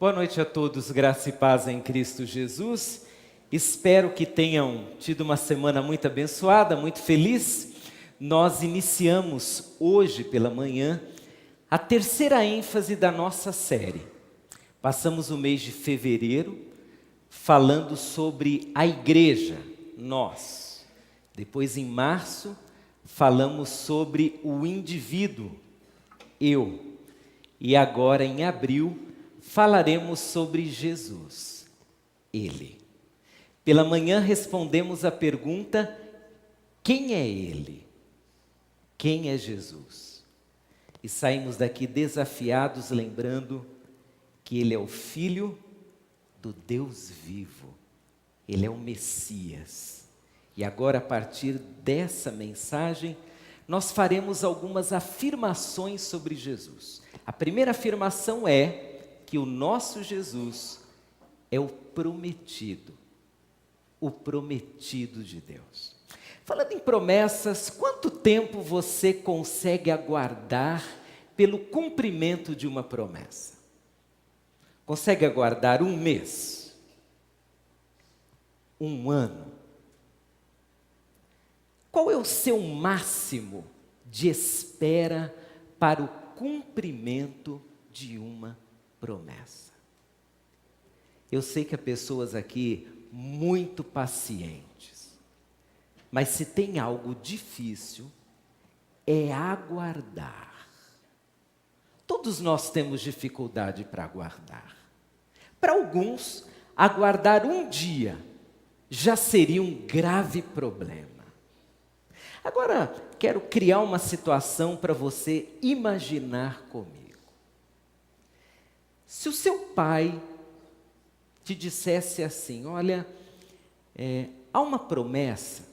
Boa noite a todos, graça e paz em Cristo Jesus. Espero que tenham tido uma semana muito abençoada, muito feliz. Nós iniciamos hoje pela manhã a terceira ênfase da nossa série. Passamos o mês de fevereiro falando sobre a igreja, nós. Depois, em março, falamos sobre o indivíduo, eu. E agora, em abril, falaremos sobre Jesus, Ele. Pela manhã respondemos a pergunta: quem é Ele? Quem é Jesus? E saímos daqui desafiados, lembrando que Ele é o Filho do Deus vivo. Ele é o Messias. E agora, a partir dessa mensagem, nós faremos algumas afirmações sobre Jesus. A primeira afirmação é que o nosso Jesus é o prometido de Deus. Falando em promessas, quanto tempo você consegue aguardar pelo cumprimento de uma promessa? Consegue aguardar um mês? Um ano? Qual é o seu máximo de espera para o cumprimento de uma promessa? Eu sei que há pessoas aqui muito pacientes, mas se tem algo difícil, é aguardar. Todos nós temos dificuldade para aguardar. Para alguns, aguardar um dia já seria um grave problema. Agora, quero criar uma situação para você imaginar comigo. Se o seu pai te dissesse assim: olha, há uma promessa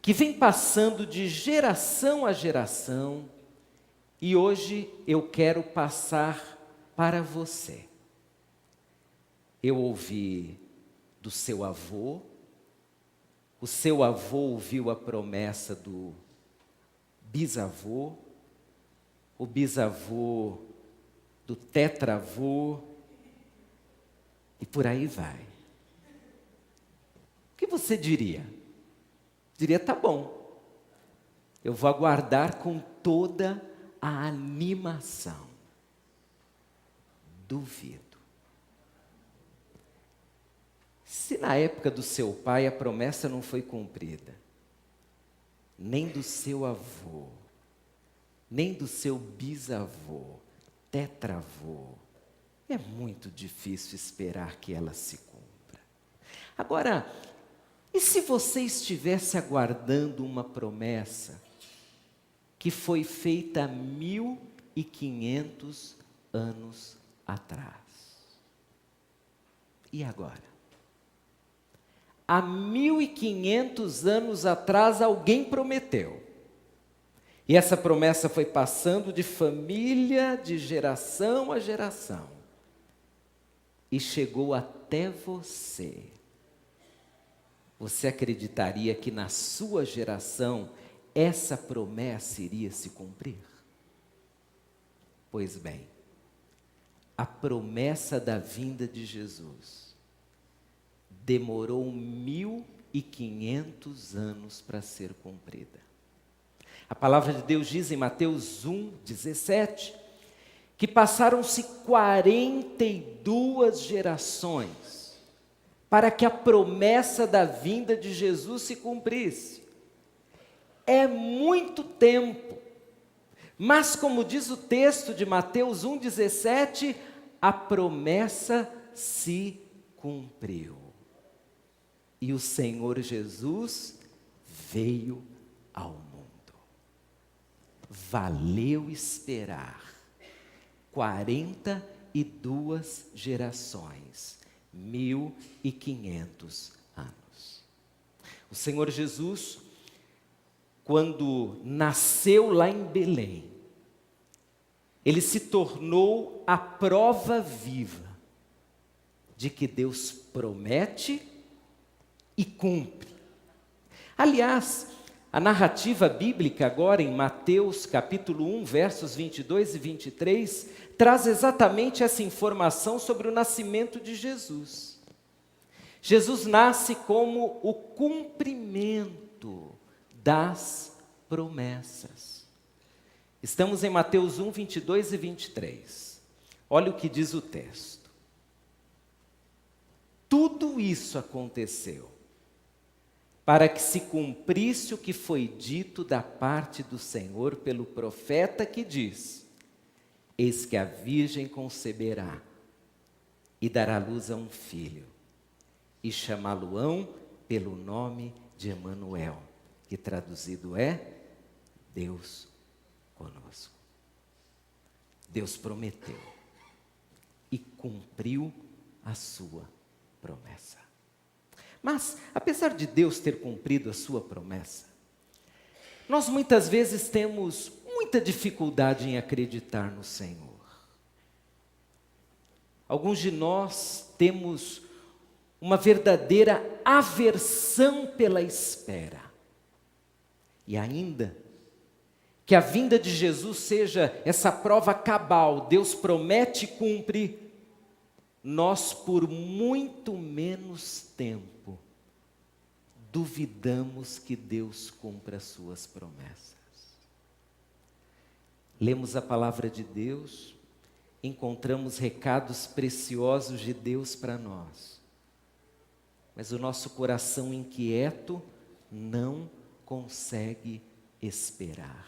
que vem passando de geração a geração e hoje eu quero passar para você. Eu ouvi do seu avô, o seu avô ouviu a promessa do bisavô, o bisavô do tetravô, e por aí vai. O que você diria? Diria: tá bom, eu vou aguardar com toda a animação. Duvido. Se na época do seu pai a promessa não foi cumprida, nem do seu avô, nem do seu bisavô, tetravô, é muito difícil esperar que ela se cumpra. Agora, e se você estivesse aguardando uma promessa que foi feita há 1500 anos atrás? E agora? Há 1500 anos atrás alguém prometeu. E essa promessa foi passando de família, de geração a geração. E chegou até você. Você acreditaria que na sua geração essa promessa iria se cumprir? Pois bem, a promessa da vinda de Jesus demorou 1500 anos para ser cumprida. A palavra de Deus diz em Mateus 1:17, que passaram-se 42 gerações para que a promessa da vinda de Jesus se cumprisse. É muito tempo, mas como diz o texto de Mateus 1:17, a promessa se cumpriu. E o Senhor Jesus veio ao mundo. Valeu esperar 42 gerações, 1500 anos. O Senhor Jesus, quando nasceu lá em Belém, Ele se tornou a prova viva de que Deus promete e cumpre. Aliás, A narrativa bíblica agora em Mateus capítulo 1, versos 22 e 23, traz exatamente essa informação sobre o nascimento de Jesus. Jesus nasce como o cumprimento das promessas. Estamos em Mateus 1, 22 e 23. Olha o que diz o texto. Tudo isso aconteceu para que se cumprisse o que foi dito da parte do Senhor pelo profeta que diz: eis que a virgem conceberá e dará à luz a um filho, e chamá-lo-ão pelo nome de Emanuel, que traduzido é Deus conosco. Deus prometeu e cumpriu a sua promessa. Mas, apesar de Deus ter cumprido a sua promessa, nós muitas vezes temos muita dificuldade em acreditar no Senhor. Alguns de nós temos uma verdadeira aversão pela espera. E ainda que a vinda de Jesus seja essa prova cabal, Deus promete e cumpre, nós por muito menos tempo duvidamos que Deus cumpra as suas promessas. Lemos a palavra de Deus, encontramos recados preciosos de Deus para nós, mas o nosso coração inquieto não consegue esperar.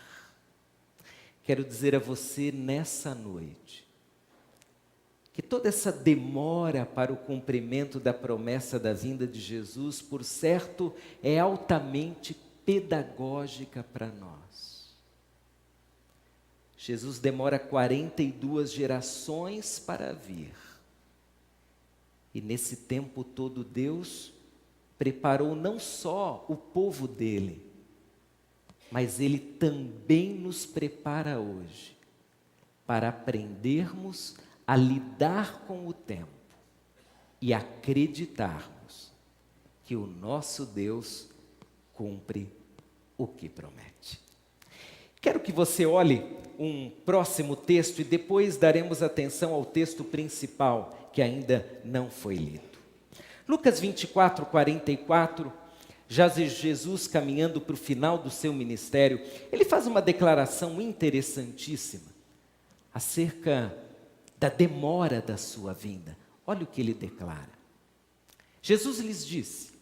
Quero dizer a você nessa noite, que toda essa demora para o cumprimento da promessa da vinda de Jesus, por certo, é altamente pedagógica para nós. Jesus demora 42 gerações para vir. E nesse tempo todo Deus preparou não só o povo dele, mas Ele também nos prepara hoje para aprendermos a lidar com o tempo e acreditarmos que o nosso Deus cumpre o que promete. Quero que você olhe um próximo texto e depois daremos atenção ao texto principal que ainda não foi lido. Lucas 24, 44, já Jesus caminhando para o final do seu ministério, ele faz uma declaração interessantíssima acerca da demora da sua vinda. Olha o que ele declara. Jesus lhes disse: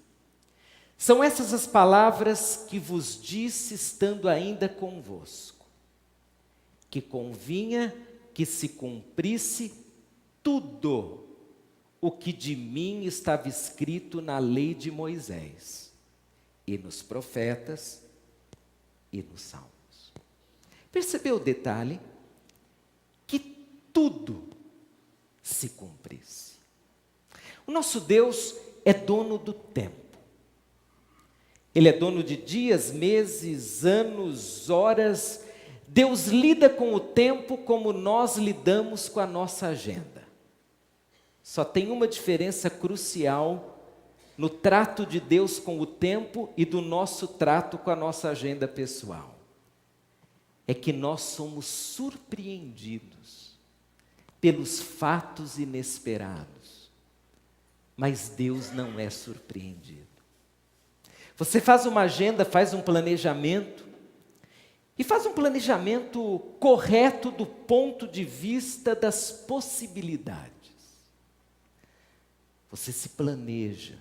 são essas as palavras que vos disse estando ainda convosco, que convinha que se cumprisse tudo o que de mim estava escrito na lei de Moisés, e nos profetas, e nos salmos. Percebeu o detalhe? Que tudo se cumprisse. O nosso Deus é dono do tempo. Ele é dono de dias, meses, anos, horas. Deus lida com o tempo como nós lidamos com a nossa agenda. Só tem uma diferença crucial no trato de Deus com o tempo e do nosso trato com a nossa agenda pessoal. É que nós somos surpreendidos pelos fatos inesperados, mas Deus não é surpreendido. Você faz uma agenda, faz um planejamento, e faz um planejamento correto do ponto de vista das possibilidades. Você se planeja,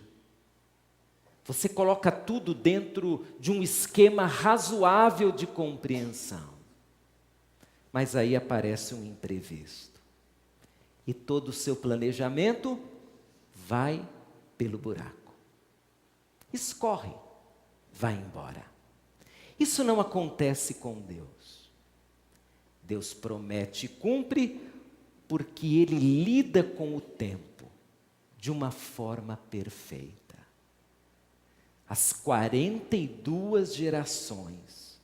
você coloca tudo dentro de um esquema razoável de compreensão, mas aí aparece um imprevisto. E todo o seu planejamento vai pelo buraco. Escorre, vai embora. Isso não acontece com Deus. Deus promete e cumpre porque Ele lida com o tempo de uma forma perfeita. As 42 gerações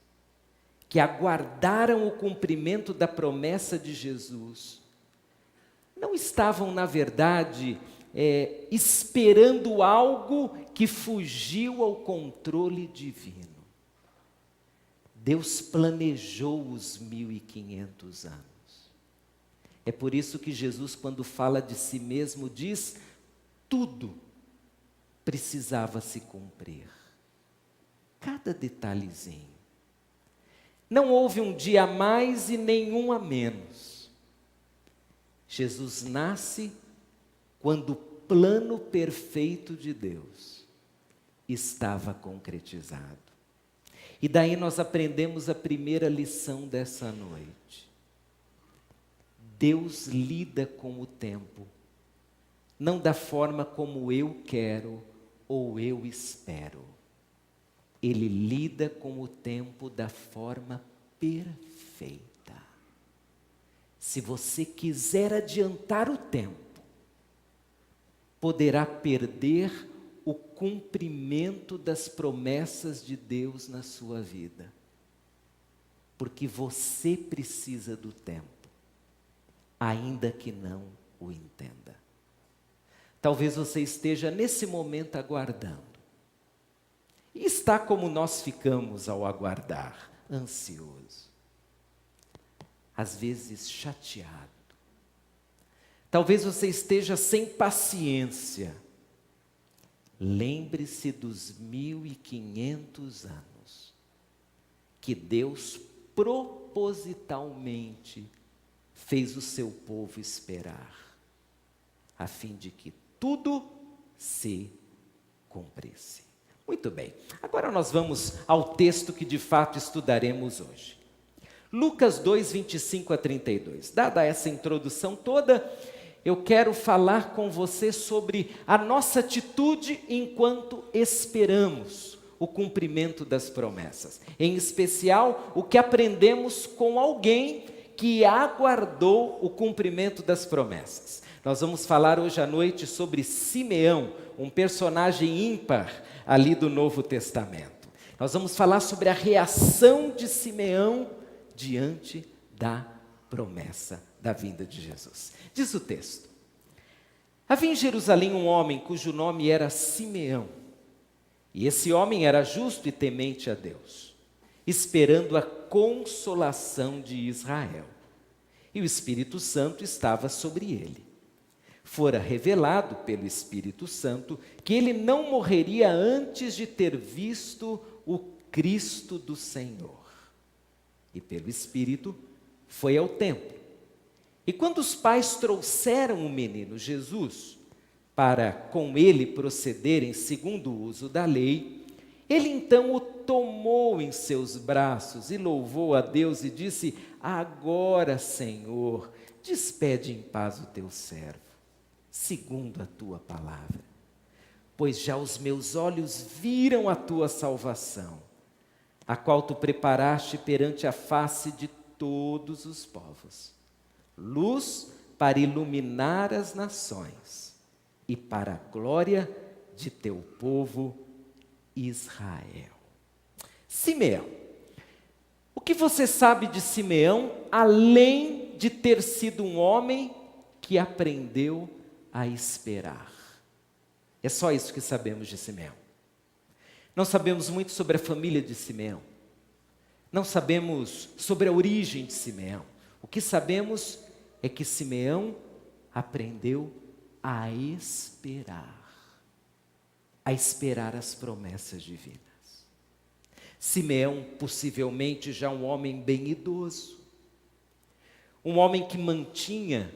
que aguardaram o cumprimento da promessa de Jesus não estavam, na verdade, esperando algo que fugiu ao controle divino. Deus planejou os 1500 anos. É por isso que Jesus, quando fala de si mesmo, diz: tudo precisava se cumprir. Cada detalhezinho. Não houve um dia a mais e nenhum a menos. Jesus nasce quando o plano perfeito de Deus estava concretizado. E daí nós aprendemos a primeira lição dessa noite. Deus lida com o tempo, não da forma como eu quero ou eu espero. Ele lida com o tempo da forma perfeita. Se você quiser adiantar o tempo, poderá perder o cumprimento das promessas de Deus na sua vida. Porque você precisa do tempo, ainda que não o entenda. Talvez você esteja nesse momento aguardando. E está como nós ficamos ao aguardar, ansioso. Às vezes chateado. Talvez você esteja sem paciência. Lembre-se dos 1500 anos que Deus propositalmente fez o seu povo esperar, a fim de que tudo se cumprisse. Muito bem, agora nós vamos ao texto que de fato estudaremos hoje. Lucas 2, 25 a 32. Dada essa introdução toda, eu quero falar com você sobre a nossa atitude enquanto esperamos o cumprimento das promessas. Em especial, o que aprendemos com alguém que aguardou o cumprimento das promessas. Nós vamos falar hoje à noite sobre Simeão, um personagem ímpar ali do Novo Testamento. Nós vamos falar sobre a reação de Simeão diante da promessa da vinda de Jesus. Diz o texto: havia em Jerusalém um homem cujo nome era Simeão, e esse homem era justo e temente a Deus, esperando a consolação de Israel. E o Espírito Santo estava sobre ele. Fora revelado pelo Espírito Santo que ele não morreria antes de ter visto o Cristo do Senhor. E pelo Espírito foi ao templo. E quando os pais trouxeram o menino Jesus para com ele procederem segundo o uso da lei, ele então o tomou em seus braços e louvou a Deus e disse: agora, Senhor, despede em paz o teu servo, segundo a tua palavra. Pois já os meus olhos viram a tua salvação, a qual tu preparaste perante a face de todos os povos, luz para iluminar as nações e para a glória de teu povo Israel. Simeão. O que você sabe de Simeão, além de ter sido um homem que aprendeu a esperar? É só isso que sabemos de Simeão. Não sabemos muito sobre a família de Simeão. Não sabemos sobre a origem de Simeão. O que sabemos é que Simeão aprendeu a esperar as promessas divinas. Simeão, possivelmente já um homem bem idoso, um homem que mantinha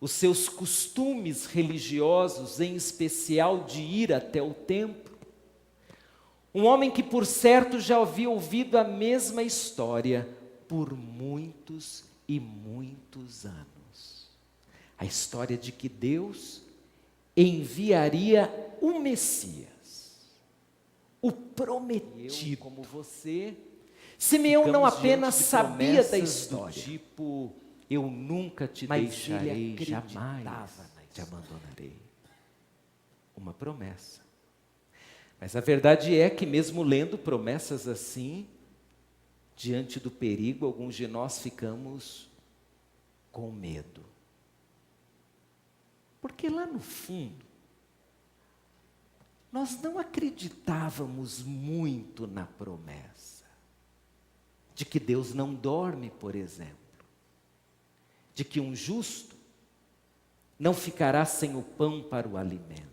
os seus costumes religiosos, em especial de ir até o templo, um homem que, por certo, já havia ouvido a mesma história por muitos e muitos anos. A história de que Deus enviaria o Messias, o prometido. Eu, como você, Simeão não apenas sabia da história, tipo, eu nunca te deixarei, jamais te abandonarei. Uma promessa. Mas a verdade é que mesmo lendo promessas assim, diante do perigo, alguns de nós ficamos com medo. Porque lá no fundo, nós não acreditávamos muito na promessa. de que Deus não dorme, por exemplo, de que um justo não ficará sem o pão para o alimento.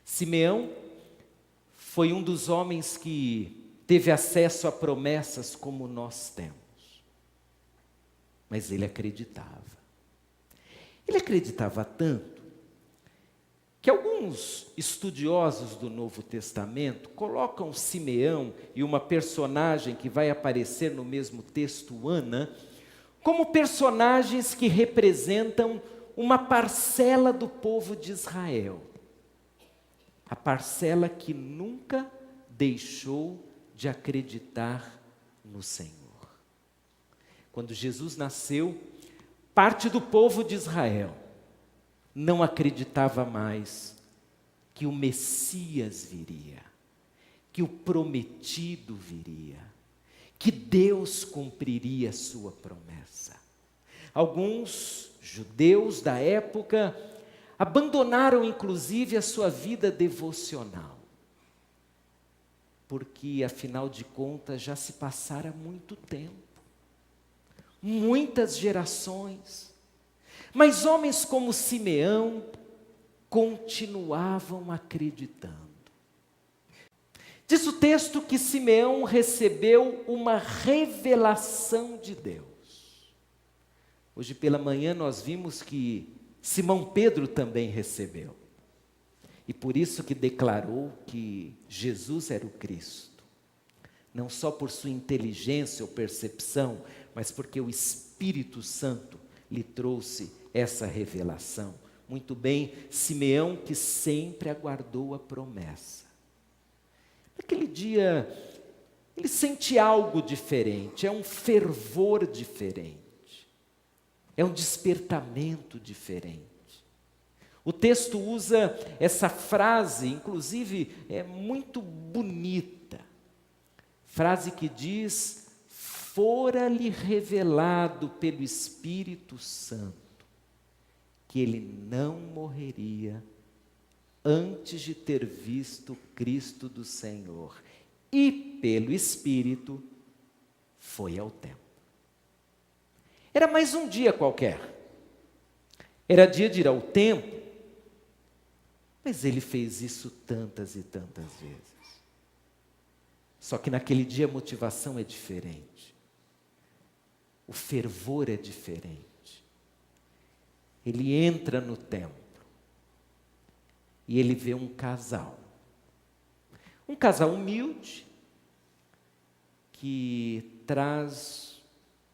Simeão foi um dos homens que teve acesso a promessas como nós temos. Mas ele acreditava. Ele acreditava tanto que alguns estudiosos do Novo Testamento colocam Simeão e uma personagem que vai aparecer no mesmo texto, Ana, como personagens que representam uma parcela do povo de Israel. A parcela que nunca deixou de acreditar no Senhor. Quando Jesus nasceu, parte do povo de Israel não acreditava mais que o Messias viria, que o prometido viria, que Deus cumpriria a sua promessa. Alguns judeus da época abandonaram inclusive a sua vida devocional, porque afinal de contas já se passara muito tempo, muitas gerações, mas homens como Simeão continuavam acreditando. Diz o texto que Simeão recebeu uma revelação de Deus. Hoje pela manhã nós vimos que Simão Pedro também recebeu. E por isso que declarou que Jesus era o Cristo. Não só por sua inteligência ou percepção, mas porque o Espírito Santo lhe trouxe essa revelação. Muito bem, Simeão que sempre aguardou a promessa. Naquele dia, ele sente algo diferente, é um fervor diferente, é um despertamento diferente. O texto usa essa frase, inclusive é muito bonita, frase que diz: fora-lhe revelado pelo Espírito Santo que ele não morreria antes de ter visto Cristo do Senhor, e pelo Espírito foi ao templo. Era mais um dia qualquer, era dia de ir ao templo, mas ele fez isso tantas e tantas vezes. Só que naquele dia a motivação é diferente, o fervor é diferente. Ele entra no templo e ele vê um casal humilde, que traz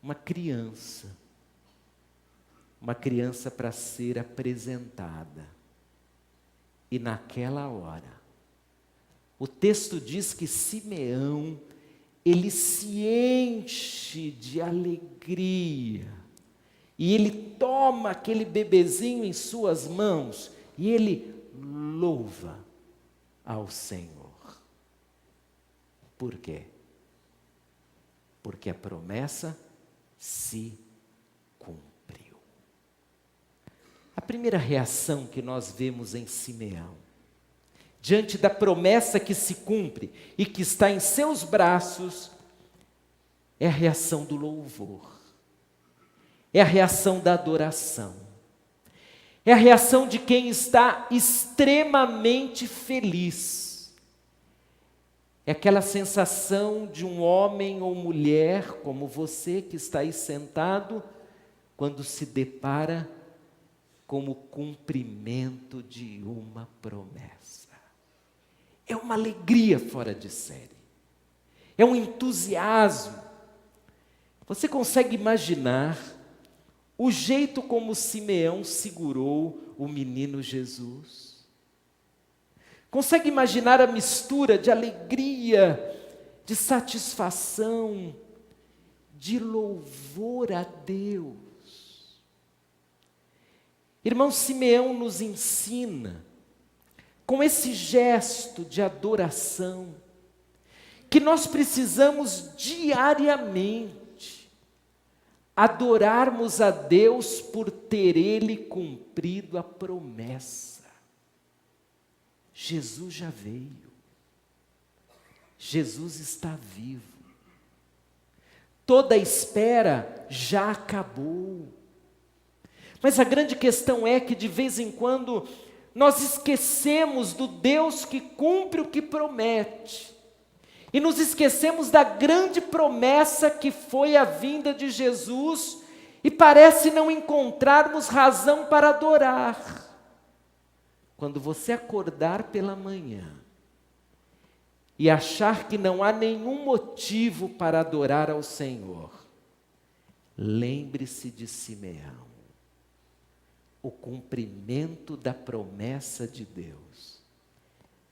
uma criança para ser apresentada. E naquela hora, o texto diz que Simeão, ele se enche de alegria, e ele toma aquele bebezinho em suas mãos, e ele louva ao Senhor. Por quê? Porque a promessa se cumpriu. A primeira reação que nós vemos em Simeão, diante da promessa que se cumpre e que está em seus braços, é a reação do louvor, é a reação da adoração, é a reação de quem está extremamente feliz. É aquela sensação de um homem ou mulher, como você que está aí sentado, quando se depara com o cumprimento de uma promessa. É uma alegria fora de série, é um entusiasmo. Você consegue imaginar o jeito como Simeão segurou o menino Jesus? Consegue imaginar a mistura de alegria, de satisfação, de louvor a Deus? Irmão, Simeão nos ensina, com esse gesto de adoração, que nós precisamos diariamente adorarmos a Deus por ter Ele cumprido a promessa. Jesus já veio, Jesus está vivo, toda a espera já acabou. Mas a grande questão é que de vez em quando nós esquecemos do Deus que cumpre o que promete. E nos esquecemos da grande promessa que foi a vinda de Jesus e parece não encontrarmos razão para adorar. Quando você acordar pela manhã e achar que não há nenhum motivo para adorar ao Senhor, lembre-se de Simeão. O cumprimento da promessa de Deus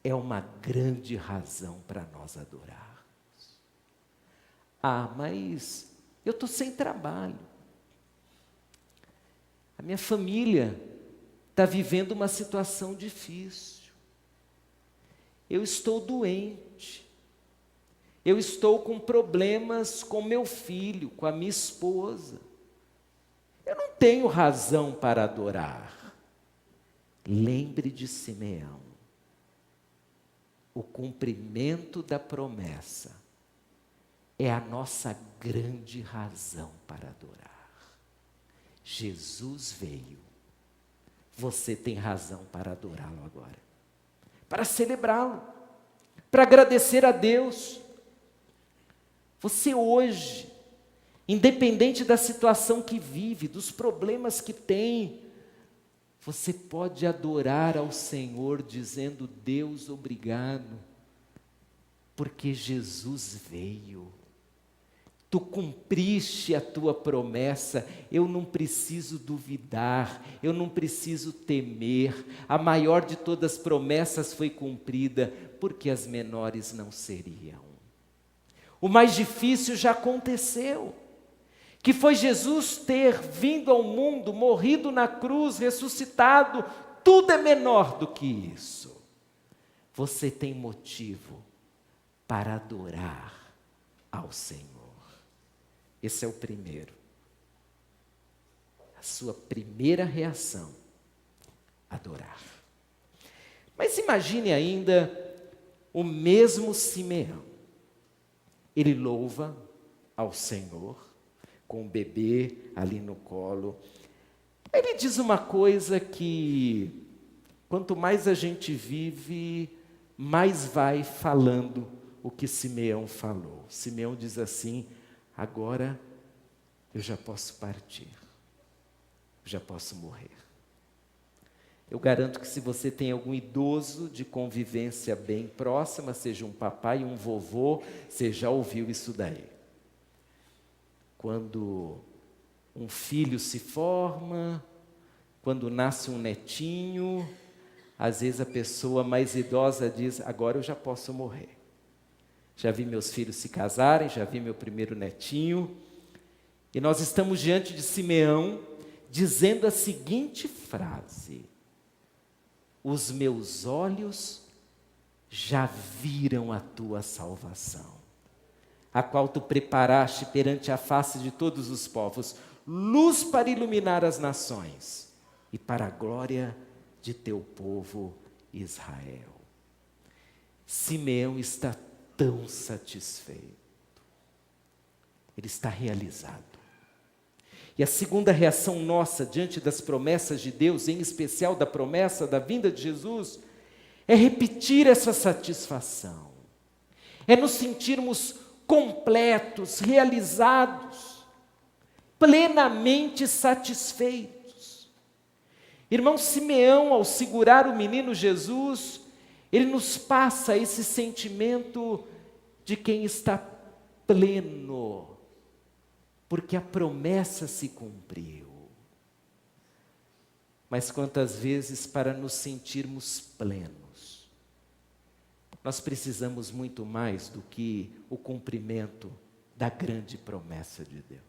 é uma grande razão para nós adorarmos. Ah, mas eu estou sem trabalho. A minha família está vivendo uma situação difícil. Eu estou doente. Eu estou com problemas com meu filho, com a minha esposa. Eu não tenho razão para adorar. Lembre de Simeão. O cumprimento da promessa é a nossa grande razão para adorar. Jesus veio. Você tem razão para adorá-lo agora. Para celebrá-lo. Para agradecer a Deus. Você hoje, independente da situação que vive, dos problemas que tem, você pode adorar ao Senhor dizendo: Deus, obrigado, porque Jesus veio. Tu cumpriste a tua promessa, eu não preciso duvidar, eu não preciso temer. A maior de todas as promessas foi cumprida, porque as menores não seriam. O mais difícil já aconteceu, que foi Jesus ter vindo ao mundo, morrido na cruz, ressuscitado. Tudo é menor do que isso. Você tem motivo para adorar ao Senhor. Esse é o primeiro. A sua primeira reação, adorar. Mas imagine ainda o mesmo Simeão. Ele louva ao Senhor, com o bebê ali no colo. Ele diz uma coisa que, quanto mais a gente vive, mais vai falando o que Simeão falou. Simeão diz assim: agora eu já posso partir, já posso morrer. Eu garanto que se você tem algum idoso de convivência bem próxima, seja um papai, um vovô, você já ouviu isso daí. Quando um filho se forma, quando nasce um netinho, às vezes a pessoa mais idosa diz: agora eu já posso morrer. Já vi meus filhos se casarem, já vi meu primeiro netinho. E nós estamos diante de Simeão, dizendo a seguinte frase: os meus olhos já viram a tua salvação, a qual tu preparaste perante a face de todos os povos, luz para iluminar as nações e para a glória de teu povo Israel. Simeão está tão satisfeito. Ele está realizado. E a segunda reação nossa diante das promessas de Deus, em especial da promessa da vinda de Jesus, é repetir essa satisfação. É nos sentirmos completos, realizados, plenamente satisfeitos. Irmão Simeão, ao segurar o menino Jesus, ele nos passa esse sentimento de quem está pleno, porque a promessa se cumpriu. Mas quantas vezes, para nos sentirmos plenos, nós precisamos muito mais do que o cumprimento da grande promessa de Deus.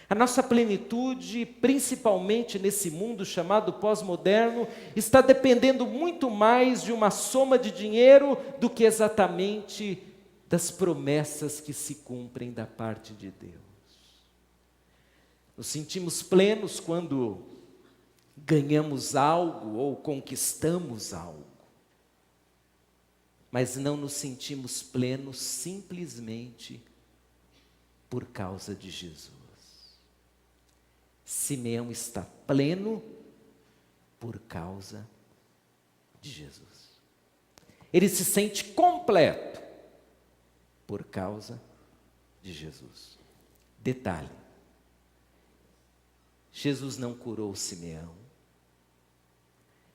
A nossa plenitude, principalmente nesse mundo chamado pós-moderno, está dependendo muito mais de uma soma de dinheiro do que exatamente das promessas que se cumprem da parte de Deus. Nos sentimos plenos quando ganhamos algo ou conquistamos algo, mas não nos sentimos plenos simplesmente por causa de Jesus. Simeão está pleno por causa de Jesus. Ele se sente completo por causa de Jesus. Detalhe: Jesus não curou Simeão,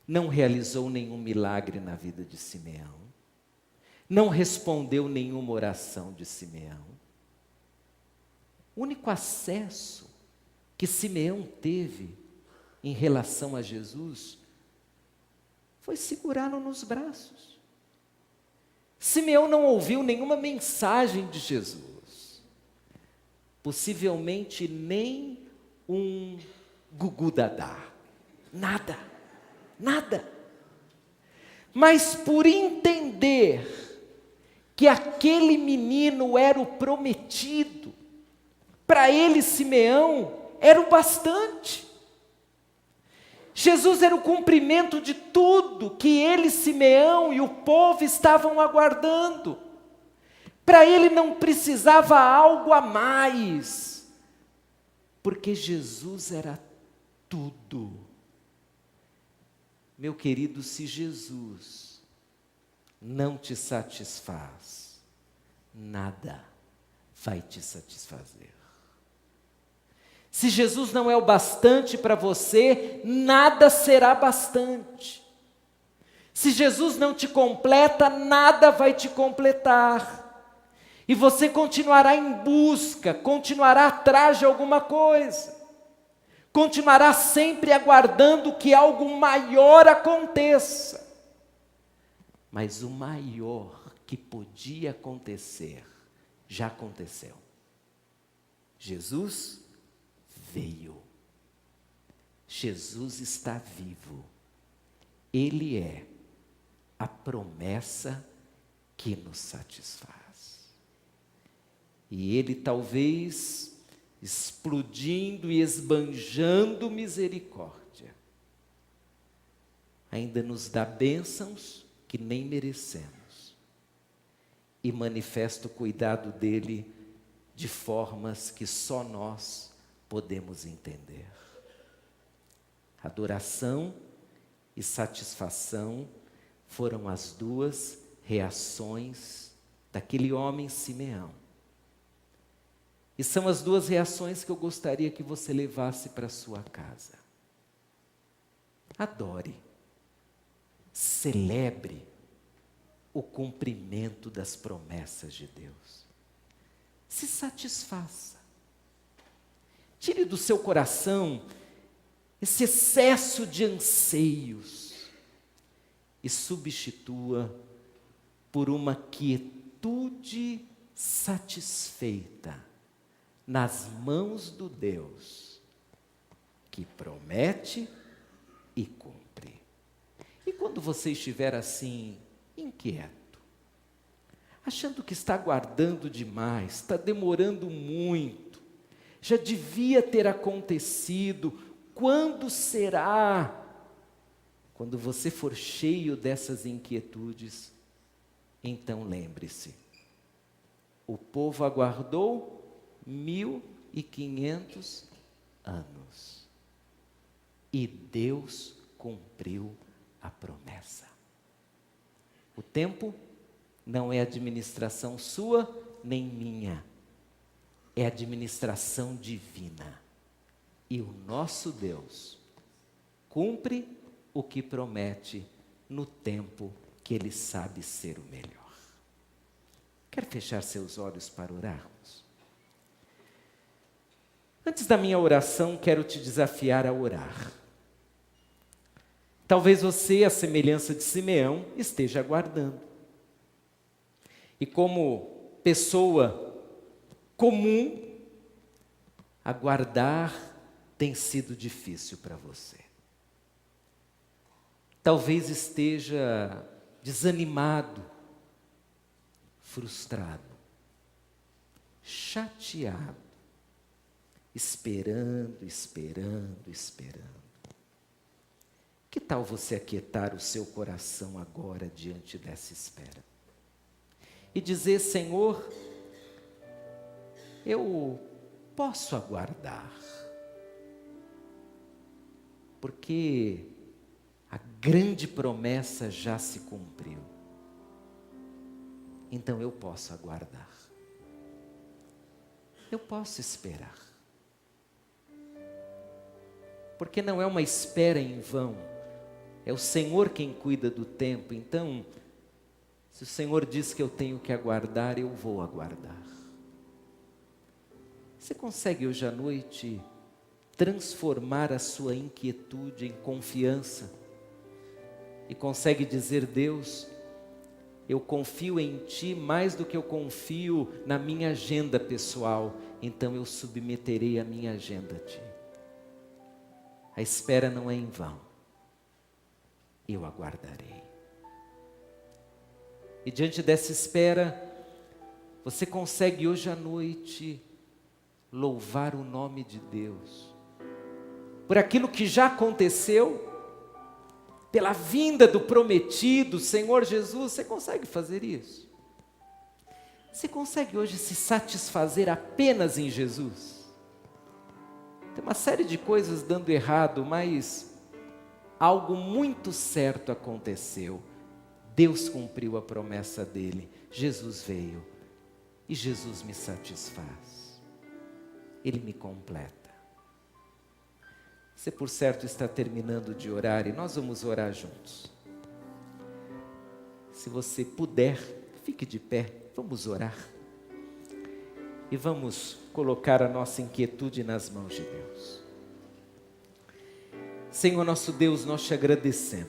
não realizou nenhum milagre na vida de Simeão, não respondeu nenhuma oração de Simeão. O único acesso que Simeão teve em relação a Jesus foi segurá-lo nos braços. Simeão não ouviu nenhuma mensagem de Jesus, possivelmente nem um gugu dadá, nada. Mas por entender que aquele menino era o prometido, para ele Simeão era o bastante. Jesus era o cumprimento de tudo que ele, Simeão e o povo estavam aguardando. Para ele não precisava algo a mais, porque Jesus era tudo. Meu querido, se Jesus não te satisfaz, nada vai te satisfazer. Se Jesus não é o bastante para você, nada será bastante. Se Jesus não te completa, nada vai te completar. E você continuará em busca, continuará atrás de alguma coisa. Continuará sempre aguardando que algo maior aconteça. Mas o maior que podia acontecer, já aconteceu. Jesus veio. Jesus está vivo. Ele é a promessa que nos satisfaz. E Ele talvez explodindo e esbanjando misericórdia, ainda nos dá bênçãos que nem merecemos e manifesta o cuidado dele de formas que só nós podemos entender. Adoração e satisfação foram as duas reações daquele homem Simeão. E são as duas reações que eu gostaria que você levasse para a sua casa. Adore, celebre o cumprimento das promessas de Deus. Se satisfaça. Tire do seu coração esse excesso de anseios e substitua por uma quietude satisfeita nas mãos do Deus que promete e cumpre. E quando você estiver assim, inquieto, achando que está aguardando demais, está demorando muito, já devia ter acontecido, quando será? Quando você for cheio dessas inquietudes, então lembre-se, o povo aguardou 1500 anos e Deus cumpriu a promessa. O tempo não é administração sua nem minha, é administração divina. E o nosso Deus cumpre o que promete no tempo que Ele sabe ser o melhor. Quer fechar seus olhos para orarmos? Antes da minha oração, quero te desafiar a orar. Talvez você, à semelhança de Simeão, esteja aguardando. E como pessoa comum, aguardar tem sido difícil para você. Talvez esteja desanimado, frustrado, chateado, esperando. Que tal você aquietar o seu coração agora diante dessa espera? E dizer: Senhor, eu posso aguardar, porque a grande promessa já se cumpriu. Então eu posso aguardar. Eu posso esperar. Porque não é uma espera em vão. É o Senhor quem cuida do tempo. Então, se o Senhor diz que eu tenho que aguardar, eu vou aguardar. Você consegue hoje à noite transformar a sua inquietude em confiança? E consegue dizer: Deus, eu confio em Ti mais do que eu confio na minha agenda pessoal, então eu submeterei a minha agenda a Ti. A espera não é em vão, eu aguardarei. E diante dessa espera, você consegue hoje à noite louvar o nome de Deus, por aquilo que já aconteceu, pela vinda do prometido, Senhor Jesus. Você consegue fazer isso? Você consegue hoje se satisfazer apenas em Jesus? Tem uma série de coisas dando errado, mas algo muito certo aconteceu. Deus cumpriu a promessa dele. Jesus veio e Jesus me satisfaz. Ele me completa. Você, por certo, está terminando de orar e nós vamos orar juntos. Se você puder, fique de pé, vamos orar. E vamos colocar a nossa inquietude nas mãos de Deus. Senhor nosso Deus, nós te agradecemos.